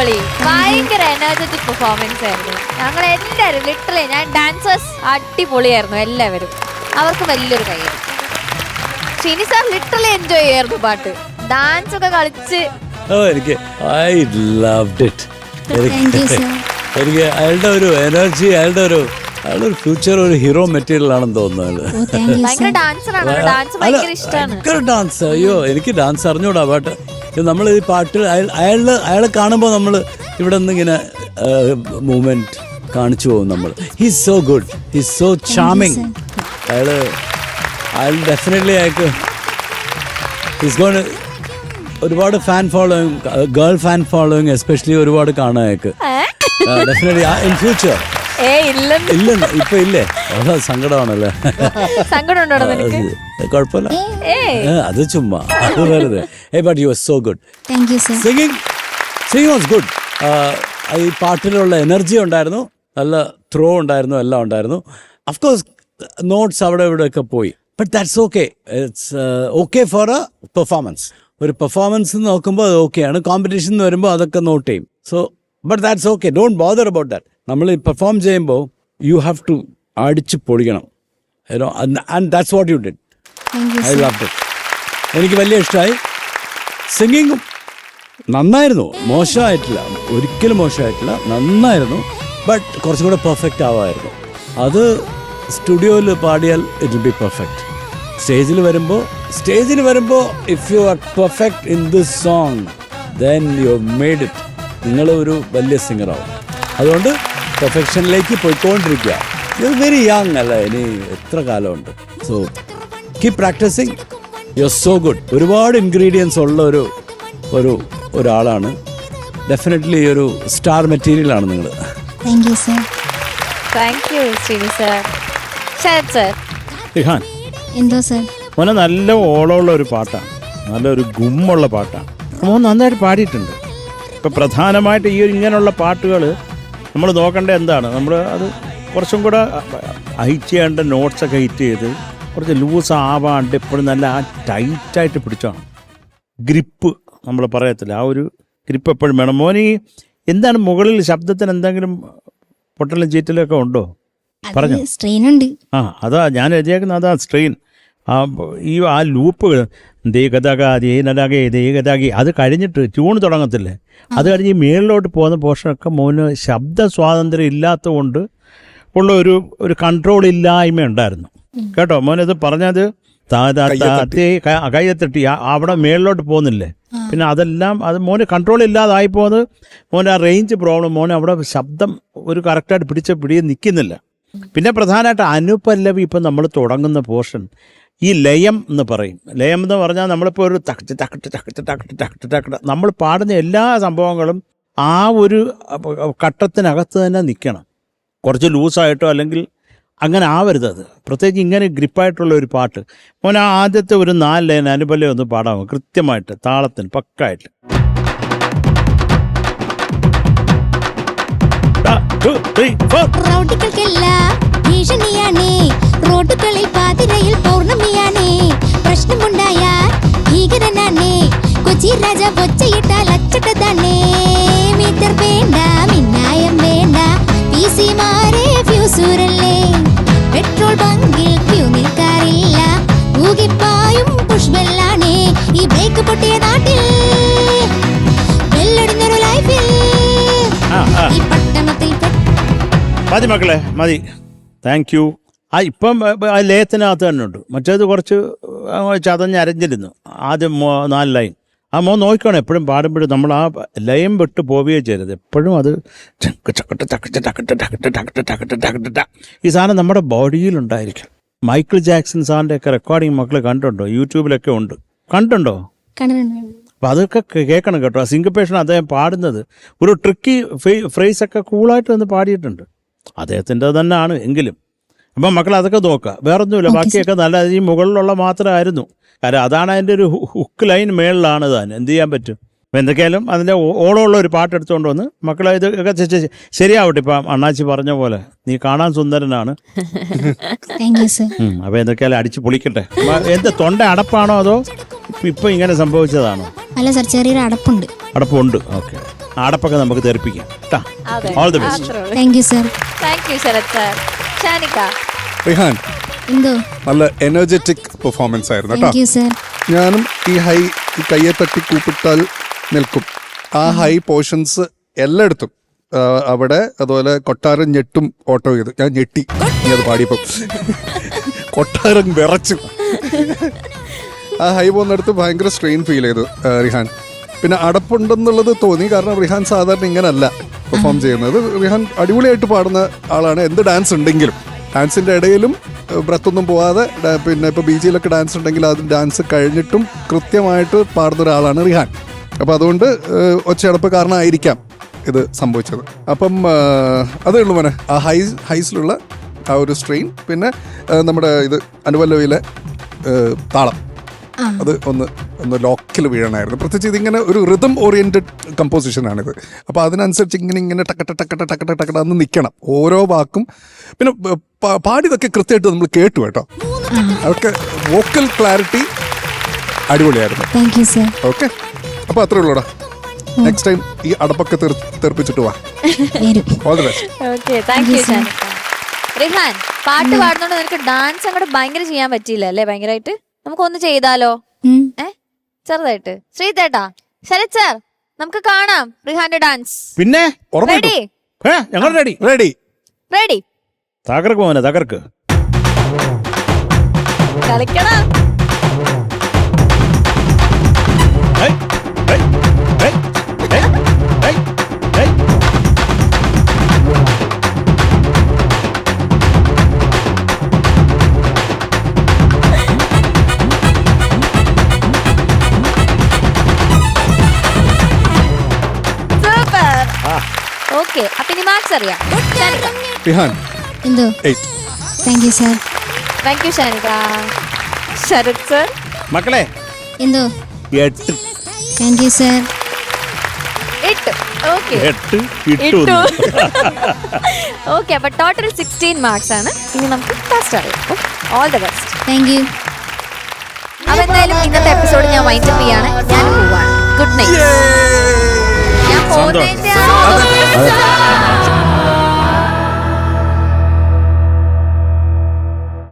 അടിപൊളി, ഭയങ്കര energetic performance ആയിരുന്നു. ഞങ്ങൾ എല്ലാവരും ലിറ്ററലി, ഞാൻ ഡാൻസേഴ്സ് അടിപൊളിയായിരുന്നു എല്ലാവരും. അവർക്ക് വലിയൊരു കൈയ്യടി. ഷിനി സാർ ലിറ്ററലി എൻജോയ് ചെയ്യായിരുന്നു പാട്ട്, ഡാൻസ് ഒക്കെ കളിച്ച്. എനിക്ക് ഐ ലവ്ഡ് ഇറ്റ്. എനിക്ക് അയാളുടെ ഒരു എനർജി, അയാളുടെ ഒരു ഫ്യൂച്ചർ ഒരു ഹീറോ മെറ്റീരിയൽ ആണെന്ന് തോന്നുന്നത്. ഭയങ്കര ഡാൻസറാണ്, ഡാൻസ് ഭയങ്കര ഇഷ്ടമാണ്. ഭയങ്കര ഡാൻസ്. അയ്യോ, എനിക്ക് ഡാൻസ് അറിഞ്ഞൂടാ. പാട്ട് നമ്മൾ ഈ പാട്ട് അയാളെ കാണുമ്പോൾ നമ്മൾ ഇവിടെ നിന്ന് ഇങ്ങനെ മൂവ്മെന്റ് കാണിച്ചു പോകും നമ്മൾ. He's so good, he's so charming. അയാൾ ഡെഫിനറ്റ്ലി അയാൾക്ക് ഹീസ് ഗോൺ ഒരുപാട് fan following, girl fan following especially ഒരുപാട് കാണാൻ അയാൾക്ക് ഡെഫിനറ്റ്ലി ഇൻ ഫ്യൂച്ചർ. ഇല്ല ഇപ്പൊ ഇല്ലേ, അതാ സങ്കടമാണല്ലേ. കുഴപ്പമില്ല, അത് ചുമ്മാ അത് വെറുതെ. But you are so good. Singing was good. ഈ പാട്ടിലുള്ള എനർജി ഉണ്ടായിരുന്നു, നല്ല ത്രോ ഉണ്ടായിരുന്നു, എല്ലാം ഉണ്ടായിരുന്നു. അഫ്കോഴ്സ് നോട്ട്സ് അവിടെ ഇവിടെ ഒക്കെ പോയി, but that's okay. It's okay for a performance. ഒരു പെർഫോമൻസ് നോക്കുമ്പോൾ അത് ഓക്കെയാണ്. കോമ്പറ്റീഷൻ എന്ന് വരുമ്പോൾ അതൊക്കെ നോട്ട് ചെയ്യും. So but that's okay, don't bother about that. നമ്മൾ ഈ പെർഫോം ചെയ്യുമ്പോൾ യു ഹാവ് ടു അടിച്ച് പൊളിക്കണം. And that's what you did. I loved it. എനിക്ക് വലിയ ഇഷ്ടമായി. സിംഗിങ്ങും നന്നായിരുന്നു, മോശമായിട്ടില്ല, ഒരിക്കലും മോശമായിട്ടില്ല, നന്നായിരുന്നു. ബട്ട് കുറച്ചും കൂടെ പെർഫെക്റ്റ് ആവാമായിരുന്നു. അത് സ്റ്റുഡിയോയിൽ പാടിയാൽ ഇറ്റ് വിൽ ബി പെർഫെക്റ്റ്. സ്റ്റേജിൽ വരുമ്പോൾ if you are perfect in this song then you made it. നിങ്ങൾ ഒരു വലിയ സിംഗറാവും. അതുകൊണ്ട് പെർഫെക്ഷനിലേക്ക് പോയിക്കൊണ്ടിരിക്കുക. യു വെരി യങ് അല്ല, ഇനി എത്ര കാലമുണ്ട്. So keep practising. You are so good. ഒരുപാട് ഇൻഗ്രീഡിയൻസ് ഉള്ള ഒരാളാണ്. ഡെഫിനറ്റ്ലി ഒരു സ്റ്റാർ മെറ്റീരിയലാണ് നിങ്ങൾ. മോനെ നല്ല ഓളമുള്ള ഒരു പാട്ടാണ്, നല്ലൊരു ഗുമ്മുള്ള പാട്ടാണ്. മോൻ നന്നായിട്ട് പാടിയിട്ടുണ്ട്. ഇപ്പം പ്രധാനമായിട്ട് ഈ ഇങ്ങനെയുള്ള പാട്ടുകൾ നമ്മൾ നോക്കേണ്ടത് എന്താണ്, നമ്മൾ അത് കുറച്ചും കൂടെ ഹൈറ്റ് ചെയ്യേണ്ട, നോട്ട്സൊക്കെ ഹിറ്റ് ചെയ്ത് കുറച്ച് ലൂസ് ആവാണ്ട് എപ്പോഴും നല്ല ആ ടൈറ്റായിട്ട് പിടിച്ചോണം. ഗ്രിപ്പ് നമ്മൾ പറയത്തില്ല, ആ ഒരു ഗ്രിപ്പ് എപ്പോഴും വേണം. മോനി എന്താണ് മുകളിൽ ശബ്ദത്തിന് എന്തെങ്കിലും പൊട്ടലും ചീറ്റലൊക്കെ ഉണ്ടോ? പറഞ്ഞു. സ്ട്രെയിനുണ്ട്. അതാ ഞാൻ എഴുതിയേക്കുന്നത്, അതാ സ്ട്രെയിൻ. ആ ലൂപ്പുകൾ ദേഗതാകി അത് കഴിഞ്ഞിട്ട് ട്യൂൺ തുടങ്ങത്തില്ലേ, അത് കഴിഞ്ഞ് ഈ മേളിലോട്ട് പോകുന്ന പോർഷനൊക്കെ മോന് ശബ്ദ സ്വാതന്ത്ര്യം ഇല്ലാത്തത് കൊണ്ട് ഉള്ള ഒരു കൺട്രോൾ ഇല്ലായ്മ ഉണ്ടായിരുന്നു കേട്ടോ. മോനത് പറഞ്ഞത് കയ്യെത്തട്ടി അവിടെ മേളിലോട്ട് പോകുന്നില്ലേ, പിന്നെ അതെല്ലാം അത് മോന് കൺട്രോൾ ഇല്ലാതായി പോകുന്നത്. മോന് ആ റേഞ്ച് പ്രോബ്ലം, മോന് അവിടെ ശബ്ദം ഒരു കറക്റ്റായിട്ട് പിടിയെ നിൽക്കുന്നില്ല. പിന്നെ പ്രധാനമായിട്ട് അനുപല്ലവി ഇപ്പം നമ്മൾ തുടങ്ങുന്ന പോർഷൻ ഈ ലയം എന്ന് പറയും. ലയം എന്ന് പറഞ്ഞാൽ നമ്മളിപ്പോൾ ഒരു ടക്കട്ട് നമ്മൾ പാടുന്ന എല്ലാ സംഭവങ്ങളും ആ ഒരു ഘട്ടത്തിനകത്ത് തന്നെ നിൽക്കണം. കുറച്ച് ലൂസായിട്ടോ അല്ലെങ്കിൽ അങ്ങനെ ആവരുത്. അത് പ്രത്യേകിച്ച് ഇങ്ങനെ ഗ്രിപ്പായിട്ടുള്ള ഒരു പാട്ട്. മോനെ ആദ്യത്തെ ഒരു 4 ലൈൻ അനുപല്ലവി ഒന്ന് പാടാമോ കൃത്യമായിട്ട്, താളത്തിന് പക്കായിട്ട്? റോഡുകളിൽ പാതിരയിൽ പൗർണമിയാണേ, പ്രശ്നമുണ്ടായാൽ ഭീകരനാണേ, കൊച്ചി രാജ ഒച്ചയിട്ടാൽ അച്ചട്ടതാണേ. മീറ്റർ വേണ്ട, മിന്നായം വേണ്ട, പിസിമാരെ ഫ്യൂസൂരല്ലേ, പെട്രോൾ ബങ്കിൽ ക്യൂ നിൽക്കാറില്ല, ഊകിപ്പായും പുഷ്ബെല്ലാണേ, ഈ ബ്രേക്ക് പൊട്ടിയ നാട്ടിൽ വെല്ലടിഞ്ഞൊരു ലൈഫിൽ ഈ പട്ടണത്തിൽ. മതി മക്കളെ, മതി. Thank you. ഇപ്പം ലയത്തിനകത്ത് തന്നെ ഉണ്ട്. മറ്റേത് കുറച്ച് ചതഞ്ഞരഞ്ഞിരുന്നു ആദ്യം 4 ലൈൻ. മോൻ നോക്കണം എപ്പോഴും പാടുമ്പോഴും നമ്മൾ ആ ലയം വിട്ട് പോവുകയോ ചെയ്യരുത്. എപ്പോഴും അത് ഈ സാധനം നമ്മുടെ ബോഡിയിലുണ്ടായിരിക്കും. മൈക്കിൾ ജാക്സൺ സാറിൻ്റെ ഒക്കെ റെക്കോർഡിങ് മക്കൾ കണ്ടുണ്ടോ? യൂട്യൂബിലൊക്കെ ഉണ്ട്. കണ്ടുണ്ടോ? അപ്പം അതൊക്കെ കേൾക്കണം കേട്ടോ. ആ സിങ്കപ്പേഷൻ അദ്ദേഹം പാടുന്നത് ഒരു ട്രിക്കി ഫ്രേസൊക്കെ കൂളായിട്ട് വന്ന് പാടിയിട്ടുണ്ട്. അദ്ദേഹത്തിൻ്റെ തന്നെയാണ് എങ്കിലും. അപ്പം മക്കൾ അതൊക്കെ നോക്കുക, വേറൊന്നുമില്ല. ബാക്കിയൊക്കെ നല്ല ഈ മുകളിലുള്ള മാത്രമായിരുന്നു. കാരണം അതാണ് അതിൻ്റെ ഒരു ഹുക്ക് ലൈൻ മേളിലാണ് താൻ. എന്ത് ചെയ്യാൻ പറ്റും? അപ്പം എന്തൊക്കെയായാലും അതിൻ്റെ ഓളമുള്ള ഒരു പാട്ട് എടുത്തുകൊണ്ട് വന്ന് മക്കളെ ഇതൊക്കെ ശരിയാവട്ടെ. ഇപ്പം അണ്ണാച്ചി പറഞ്ഞ പോലെ നീ കാണാൻ സുന്ദരനാണ്. അപ്പം എന്തൊക്കെയായാലും അടിച്ച് പൊളിക്കട്ടെ. എന്താ തൊണ്ട അടപ്പാണോ അതോ ഇപ്പം ഇങ്ങനെ സംഭവിച്ചതാണോ? അല്ല സർ, ചെറിയൊരു അടപ്പുണ്ട്. അടപ്പുണ്ട്, ഓക്കെ. അടപ്പൊക്കെ നമുക്ക് തെറിപ്പിക്കാം കേട്ടാ. അതെ. All the best. അത്രേ ഉള്ളൂ. Thank you sir. Thank you Sharath sir. Shanika. Rihan എന്തോ നല്ല എനർജറ്റിക് പെർഫോമൻസ് ആയിരുന്നു കേട്ടോ. Thank you sir. ഞാനും ഈ കയ്യെ തട്ടി കൂപ്പിട്ടാൽ നിൽക്കും ആ ഹൈ പോർഷൻസ് എല്ലായിടത്തും അവിടെ. അതുപോലെ കൊട്ടാരം ഞെട്ടും ഓട്ടോ ചെയ്ത് ഞാൻ ഞെട്ടി നീ അത് പാടിയപ്പോ. കൊട്ടാരം വിറച്ചു. ആ ഹൈ പോകുന്നിടത്ത് ഭയങ്കര സ്ട്രെയിൻ ഫീൽ ചെയ്തു റിഹാൻ. പിന്നെ അടപ്പുണ്ടെന്നുള്ളത് തോന്നി, കാരണം റിഹാൻ സാധാരണ ഇങ്ങനല്ല പെർഫോം ചെയ്യുന്നത്. റിഹാൻ അടിപൊളിയായിട്ട് പാടുന്ന ആളാണ്. എന്ത് ഡാൻസ് ഉണ്ടെങ്കിലും ഡാൻസിൻ്റെ ഇടയിലും ബ്രത്തൊന്നും പോവാതെ പിന്നെ ഇപ്പോൾ ബി ജിയിലൊക്കെ ഡാൻസ് ഉണ്ടെങ്കിൽ അത് ഡാൻസ് കഴിഞ്ഞിട്ടും കൃത്യമായിട്ട് പാടുന്ന ഒരാളാണ് റിഹാൻ. അപ്പോൾ അതുകൊണ്ട് ഒച്ചയടപ്പ് കാരണമായിരിക്കാം ഇത് സംഭവിച്ചത്. അപ്പം അതേ ഉള്ളൂ മോനെ, ആ ഹൈസിലുള്ള ആ ഒരു സ്ട്രെയിൻ. പിന്നെ നമ്മുടെ ഇത് അനുപല്ലവിയിലെ താളം അത് ഒന്ന് ലോക്കിൽ വീഴണമായിരുന്നു. പ്രത്യേകിച്ച് ഇതിങ്ങനെ ഒരു റിതം ഓറിയൻറ്റഡ് കമ്പോസിഷനാണിത്. അപ്പോൾ അതിനനുസരിച്ച് ഇങ്ങനെ ടക്കട്ട എന്ന് നിൽക്കണം ഓരോ വാക്കും. പിന്നെ പാടിയതൊക്കെ കൃത്യമായിട്ട് നമ്മൾ കേട്ടു കേട്ടോ. അതൊക്കെ വോക്കൽ ക്ലാരിറ്റി അടിപൊളിയായിരുന്നു. Thank you sir. ഓക്കെ, അപ്പോൾ അത്രേ ഉള്ളൂടാ. നെക്സ്റ്റ് ടൈം ഈ അടപ്പൊക്കെ തെറിപ്പിച്ചിട്ട് വാ. വരും. All the best. Okay, thank you Shanika. Rihan, പാട്ട് പാടുന്നോണ്ട് നിനക്ക് ഡാൻസ് അങ്ങോട്ട് ഭയങ്കര ചെയ്യാൻ പറ്റിയില്ല അല്ലേ? ഭയങ്കരമായിട്ട് നമുക്കൊന്ന് ചെയ്താലോ? ചെറുതായിട്ട്. ശ്രീതേട്ടാ, ശരത് സാർ, നമുക്ക് കാണാം റിഹാന്റെ ഡാൻസ്. പിന്നെ റെഡി? ഞങ്ങൾ റെഡി. Ready ready. തകർക്ക് മോനെ, തകർക്ക്. കളിക്കണം. Hey, hey, hey, hey, hey, hey. Super. Okay, അപ്പൊ ഇനി മാർക്സ് അറിയാം. ഷാനിക. റിഹാൻ എന്തോ 8. Thank you sir. Thank you Shanika. Sharath sir. മക്കളെ എന്തോ 8. Thank you sir. 8. ഓക്കെ. 8 ഇട്ടു. ഓക്കെ, അപ്പൊ ടോട്ടൽ 16 മാർക്സ് ആണ്. ഇനി നമുക്ക് ഫസ്റ്റ് അറിയാം. All the best. Thank you. അപ്പൊ എന്തായാലും ഇന്നത്തെ എപ്പിസോഡ് ഞാൻ വൈൻഡ് അപ്പ് ചെയ്യാണ്. ഞാൻ പോവാണ്. Good night. ഞാൻ പോകുന്നതിന്റെ